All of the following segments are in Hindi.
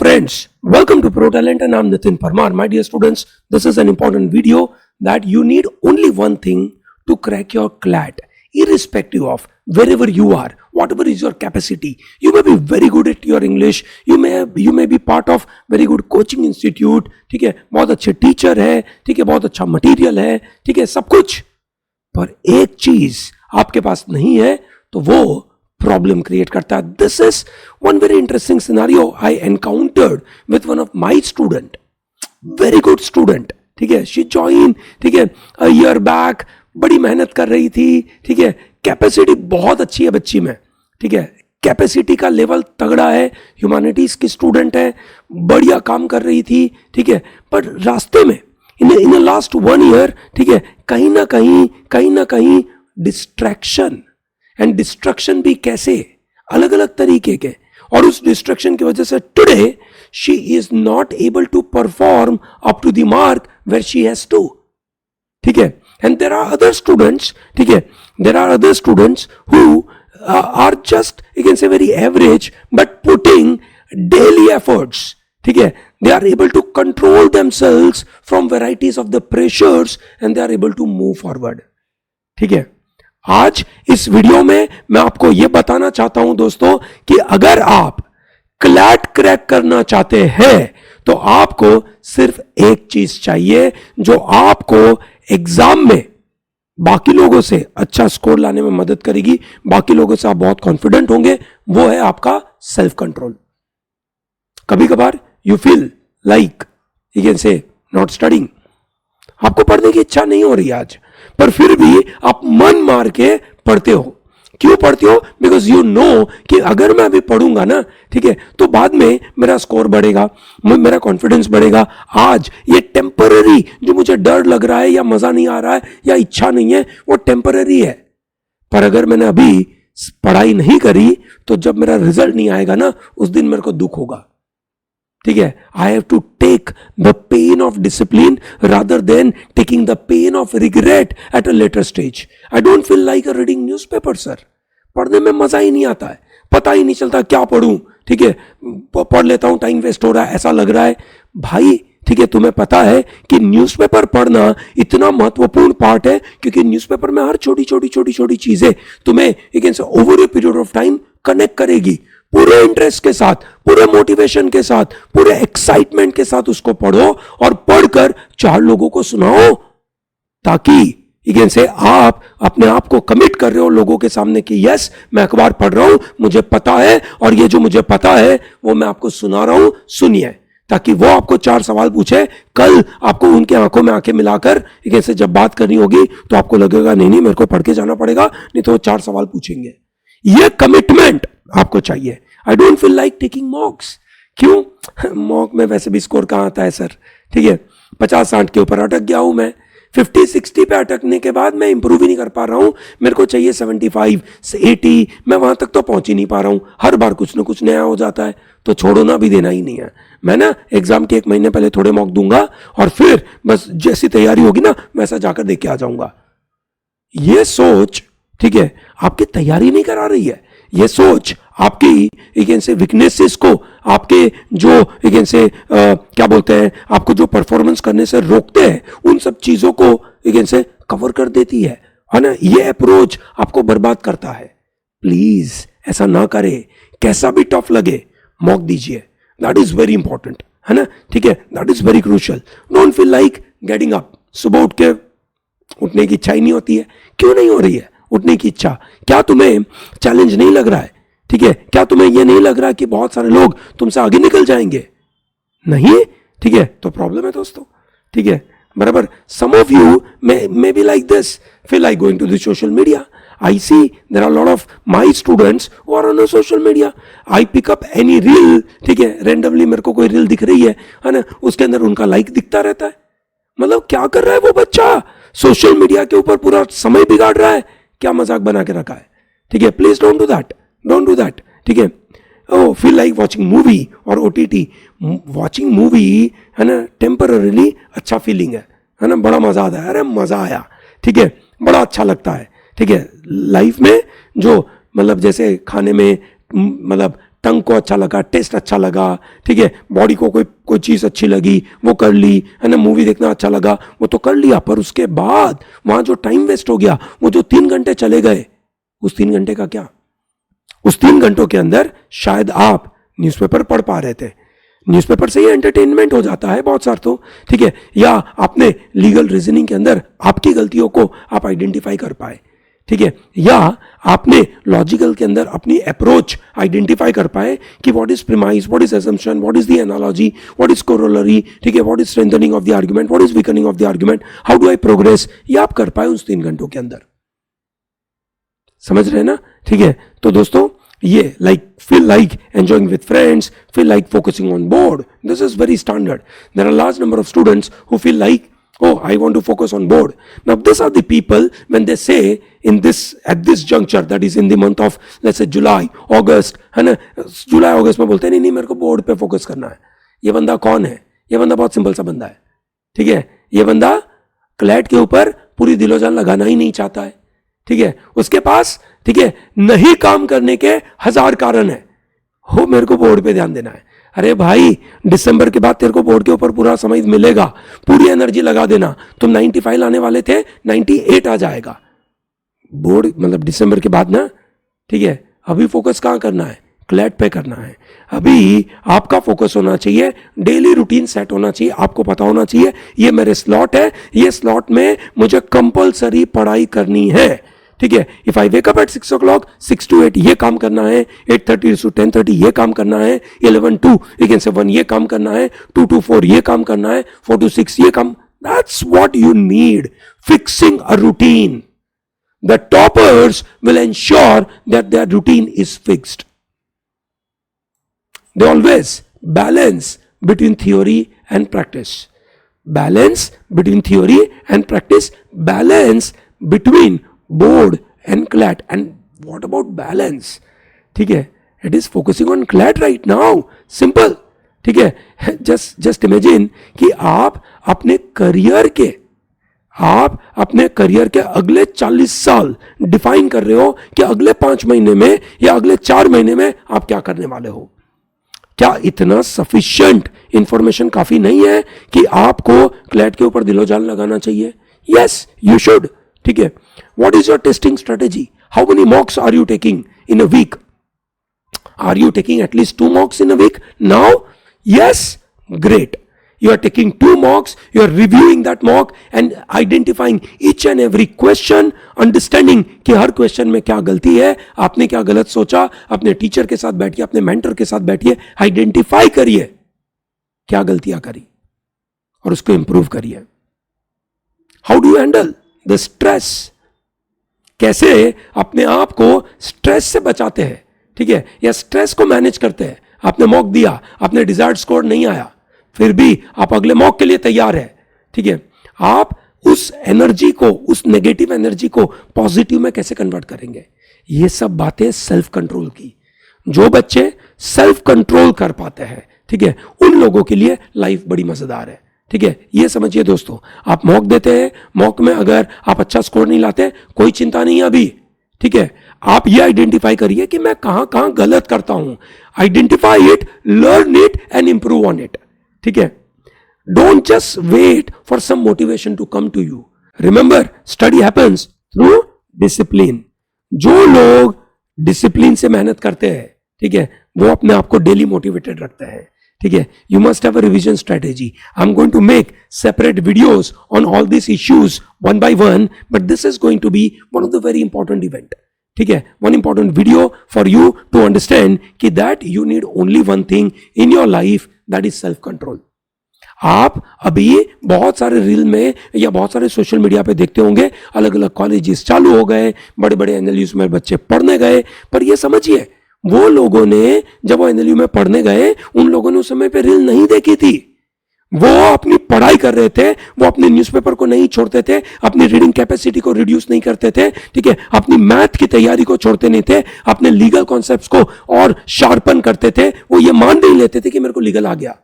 friends, welcome to Pro Talent and I'm Nitin Parmar. My dear students, this is an important video that you need only one thing to crack your CLAT, irrespective of wherever you are, whatever is your capacity. You may be very good at your English, you may be part of very good coaching institute, ठीक है, बहुत अच्छे टीचर है, ठीक है, बहुत अच्छा मटेरियल है, ठीक है, सब कुछ, पर एक चीज आपके पास नहीं है तो वो प्रॉब्लम क्रिएट करता है. This is one very interesting scenario I encountered with one of my student, very good student, ठीक है, शी जॉइन, ठीक है, अ ईयर बैक, बड़ी मेहनत कर रही थी, ठीक है, कैपेसिटी बहुत अच्छी है बच्ची में, ठीक है, कैपेसिटी का लेवल तगड़ा है, ह्यूमैनिटीज की स्टूडेंट है, बढ़िया काम कर रही थी, ठीक है, पर रास्ते में इन लास्ट 1 ईयर, ठीक है, कहीं ना कहीं डिस्ट्रैक्शन एंड डिस्ट्रक्शन भी कैसे अलग अलग तरीके के, और उस डिस्ट्रक्शन की वजह से today she is not able to perform up to the mark where she has to, ठीक है. And there are other students, ठीक है, there are other students who are just you can say very average but putting daily efforts, ठीक है, they are able to control themselves from varieties of the pressures and they are able to move forward. ठीक है, आज इस वीडियो में मैं आपको यह बताना चाहता हूं दोस्तों कि अगर आप क्लैट क्रैक करना चाहते हैं तो आपको सिर्फ एक चीज चाहिए जो आपको एग्जाम में बाकी लोगों से अच्छा स्कोर लाने में मदद करेगी, बाकी लोगों से आप बहुत कॉन्फिडेंट होंगे, वो है आपका सेल्फ कंट्रोल. कभी कभार you feel like you can say not studying, आपको पढ़ने की इच्छा नहीं हो रही आज, पर फिर भी आप मन मार के पढ़ते हो. क्यों पढ़ते हो? बिकॉज यू नो कि अगर मैं अभी पढ़ूंगा ना, ठीक है, तो बाद में मेरा स्कोर बढ़ेगा, मेरा कॉन्फिडेंस बढ़ेगा. आज ये टेम्पररी जो मुझे डर लग रहा है या मजा नहीं आ रहा है या इच्छा नहीं है, वो टेम्पररी है. पर अगर मैंने अभी पढ़ाई नहीं करी तो जब मेरा रिजल्ट नहीं आएगा ना, उस दिन मेरे को दुख होगा. ठीक है, I have to take the pain of discipline rather than taking the pain of regret at a later stage. I don't feel like reading newspaper sir. पढ़ने में मजा ही नहीं आता है, पता ही नहीं चलता क्या पढ़ूं, ठीक है, पढ़ लेता हूं, टाइम वेस्ट हो रहा है, ऐसा लग रहा है. भाई ठीक है, तुम्हें पता है कि न्यूज़पेपर पढ़ना इतना महत्वपूर्ण पार्ट है क्योंकि न्यूज़पेपर में हर छोटी छोटी चीजें तुम्हें यू कैन से over a period of time connect करेगी. पूरे इंटरेस्ट के साथ, पूरे मोटिवेशन के साथ, पूरे एक्साइटमेंट के साथ उसको पढ़ो और पढ़कर 4 लोगों को सुनाओ, ताकि यू कैन से आप अपने आप को कमिट कर रहे हो लोगों के सामने कि यस मैं अखबार पढ़ रहा हूं, मुझे पता है, और ये जो मुझे पता है वो मैं आपको सुना रहा हूं, सुनिए, ताकि वो आपको 4 सवाल पूछे, कल आपको उनके आंखों में आंखें मिलाकर यू कैन से जब बात करनी होगी तो आपको लगेगा नहीं मेरे को पढ़ के जाना पड़ेगा, नहीं तो वो 4 सवाल पूछेंगे. ये कमिटमेंट आपको चाहिए. आई डोंट फील लाइक टेकिंग मॉक्स. क्यों? मॉक में वैसे भी स्कोर कहां आता है सर, ठीक है, 50-60 के ऊपर अटक गया हूं मैं, 50-60 पे अटकने के बाद मैं इंप्रूव ही नहीं कर पा रहा हूं, मेरे को चाहिए 75-80, मैं वहां तक तो पहुंच ही नहीं पा रहा हूं. हर बार कुछ ना कुछ नया हो जाता है, तो छोड़ो ना, भी देना ही नहीं है. मैं ना एग्जाम के 1 महीने पहले थोड़े मॉक दूंगा और फिर बस जैसी तैयारी होगी ना वैसा जाकर देख के आ जाऊंगा. ये सोच, ठीक है, आपकी तैयारी नहीं करा रही है. ये सोच आपकी यू कैन से वीकनेसेस को, आपके जो यू कैन से क्या बोलते हैं, आपको जो परफॉर्मेंस करने से रोकते हैं, उन सब चीजों को यू कैन से कवर कर देती है ना. ये अप्रोच आपको बर्बाद करता है. प्लीज ऐसा ना करें, कैसा भी टफ लगे मॉक दीजिए. दैट इज वेरी इंपॉर्टेंट, है ना, ठीक है, that is very crucial. Don't feel like getting up. सुबह उठ के उठने की इच्छा ही नहीं होती है. क्यों नहीं हो रही है उठने की इच्छा? क्या तुम्हें चैलेंज नहीं लग रहा है? ठीक है, क्या तुम्हें यह नहीं लग रहा कि बहुत सारे लोग तुमसे आगे निकल जाएंगे? नहीं, ठीक है, तो प्रॉब्लम है दोस्तों, ठीक है, बराबर. Some of you may be like this, feel like going to the social media. I see there are a lot of my students who are on the social media. I pick up any reel, ठीक है, randomly मेरे को कोई रील दिख रही है ना, उसके अंदर उनका लाइक दिखता रहता है. मतलब क्या कर रहा है वो बच्चा? सोशल मीडिया के ऊपर पूरा समय बिगाड़ रहा है. क्या मजाक बना के रखा है? ठीक है, please don't do that, don't do that. ठीक है, ओ फील लाइक वॉचिंग मूवी और OTT. वॉचिंग मूवी है ना, टेम्पररीली अच्छा फीलिंग है ना, बड़ा मजा आता है, अरे मजा आया, ठीक है, बड़ा अच्छा लगता है. ठीक है, लाइफ में जो मतलब जैसे खाने में मतलब टंग को अच्छा लगा, टेस्ट अच्छा लगा, ठीक है, बॉडी को कोई चीज अच्छी लगी वो कर ली, है ना, मूवी देखना अच्छा लगा वो तो कर लिया, पर उसके बाद वहां जो टाइम वेस्ट हो गया, वो जो 3 घंटे चले गए, उस 3 घंटे का क्या? उस 3 घंटों के अंदर शायद आप न्यूज़पेपर पढ़ पा रहे थे, न्यूज़पेपर से ही एंटरटेनमेंट हो जाता है बहुत सारा तो, ठीक है, या आपने लीगल रीजनिंग के अंदर आपकी गलतियों को आप आइडेंटिफाई कर पाए, ठीक है, या आपने लॉजिकल के अंदर अपनी अप्रोच आइडेंटिफाई कर पाए कि what is premise, what is assumption, what is the analogy, what is corollary, ठीक है, what is strengthening of the argument, what is weakening of the argument, how do I progress, ये आप कर पाए उस 3 घंटों के अंदर। समझ रहे हैं ना? ठीक है, तो दोस्तों ये feel like enjoying with friends, feel like focusing on board, this is very standard. There are large number of students who feel like, oh, I want to focus on board. Now these are the people when they say at this juncture, that is in the month of let's say July, August, है ना, जुलाई अगस्त में बोलते हैं नहीं मेरे को बोर्ड पे फोकस करना है। ये बंदा कौन है? ये बंदा बहुत सिंपल सा बंदा है, ठीक है, ये बंदा क्लैट के ऊपर पूरी दिलोजान लगाना ही नहीं चाहता है, ठीक है, उसके पास, ठीक है, नहीं काम करने के 1000 कारण है, हो मेरे को बोर्ड पे ध्यान देना है। अरे भाई, दिसंबर के बाद तेरे को बोर्ड के ऊपर पूरा समय मिलेगा, पूरी एनर्जी लगा देना। तुम 95 लाने वाले थे, 98 आ जाएगा बोर्ड, मतलब दिसंबर के बाद ना, ठीक है। अभी फोकस कहां करना है? क्लैट पे करना है। अभी आपका फोकस होना चाहिए, डेली रूटीन सेट होना चाहिए, आपको पता होना चाहिए ये मेरे स्लॉट है, ये स्लॉट में मुझे कंपलसरी पढ़ाई करनी है, ठीक है। If I wake up at 6 o'clock, 6 to 8 ये काम करना है, 8:30 to 10:30 ये काम करना है, 11 to 1 ये काम करना है, 2 to 4 ये काम करना है, 4 to 6 ये काम। That's what you need, fixing a routine. The toppers will ensure that their routine is fixed. They always balance between theory and practice. Balance between theory and practice. Balance between board and CLAT. And what about balance? ठीक है, it is focusing on CLAT right now. Simple. ठीक है, just imagine कि आप अपने करियर के अगले 40 साल डिफाइन कर रहे हो कि अगले 5 महीने में या अगले 4 महीने में आप क्या करने वाले हो। क्या इतना सफिशिएंट इंफॉर्मेशन काफी नहीं है कि आपको क्लैट के ऊपर दिलोजान लगाना चाहिए? यस, यू शुड, ठीक है। What is your testing strategy? How many mocks are you taking in a week? Are you taking at least 2 mocks in a week now? Yes, great. You are taking 2 mocks, you are reviewing that mock and identifying each and every question, understanding कि हर क्वेश्चन में क्या गलती है, आपने क्या गलत सोचा, अपने टीचर के साथ बैठिए, अपने मेंटर के साथ बैठिए, आइडेंटिफाई करिए क्या गलतियां करी और उसको इंप्रूव करिए। How do you handle the stress? कैसे अपने आप को स्ट्रेस से बचाते हैं, ठीक है, या स्ट्रेस को मैनेज करते हैं। आपने मॉक दिया, आपने डिजायर्ड स्कोर नहीं आया, फिर भी आप अगले मॉक के लिए तैयार है, ठीक है। आप उस एनर्जी को, उस नेगेटिव एनर्जी को पॉजिटिव में कैसे कन्वर्ट करेंगे? ये सब बातें सेल्फ कंट्रोल की। जो बच्चे सेल्फ कंट्रोल कर पाते हैं, ठीक है, उन लोगों के लिए लाइफ बड़ी मजेदार है, ठीक है। ये समझिए दोस्तों, आप मॉक देते हैं, मॉक में अगर आप अच्छा स्कोर नहीं लाते, कोई चिंता नहीं है अभी, ठीक है। आप ये आइडेंटिफाई करिए कि मैं कहां कहां गलत करता हूं, identify it, learn it and improve on it, ठीक है। Don't just wait for some motivation to come to you. Remember, study happens through discipline. जो लोग डिसिप्लिन से मेहनत करते हैं, ठीक है, वो अपने आप को डेली मोटिवेटेड रखते हैं, ठीक है। You must have a revision strategy. I am going to make separate videos on all this issues one by one, but this is going to be one of the very important event, ठीक है, one important video for you to understand कि that you need only one thing in your life, that is self control. आप अभी बहुत सारे रील में या बहुत सारे सोशल मीडिया पे देखते होंगे, अलग अलग कॉलेजेस चालू हो गए, बड़े बड़े एनएलयूज में बच्चे पढ़ने गए, पर ये समझिए वो लोगों ने जब वो एनएलयू में पढ़ने गए, उन लोगों ने उस समय पे रील नहीं देखी थी। वो अपनी पढ़ाई कर रहे थे, वो अपने न्यूज़पेपर को नहीं छोड़ते थे, अपनी रीडिंग कैपेसिटी को रिड्यूस नहीं करते थे, ठीक है, अपनी मैथ की तैयारी को छोड़ते नहीं थे, अपने लीगल कॉन्सेप्ट्स को और शार्पन करते थे। वो ये मान नहीं लेते थे कि मेरे को लीगल आ गया,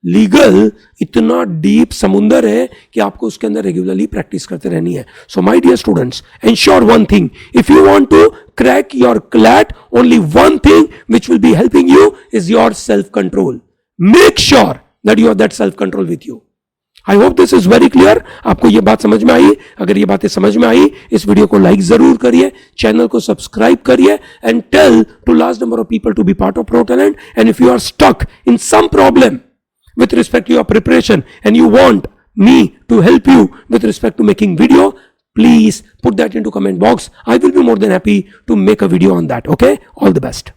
लीगल इतना डीप समुंदर है कि आपको उसके अंदर रेगुलरली प्रैक्टिस करते रहनी है. So my dear students, ensure one thing, if you want to crack your CLAT, only one thing which will be helping you is your self control. Make sure that you have that self control with you. I hope this is very clear. आपको ये बात समझ में आई? अगर ये बातें समझ में आई, इस वीडियो को लाइक जरूर करिए, चैनल को सब्सक्राइब करिए, and tell to large number of people to be part of Pro Talent. And if you are stuck in some problem with respect to your preparation and you want me to help you with respect to making video, please put that into comment box. I will be more than happy to make a video on that. Okay, all the best.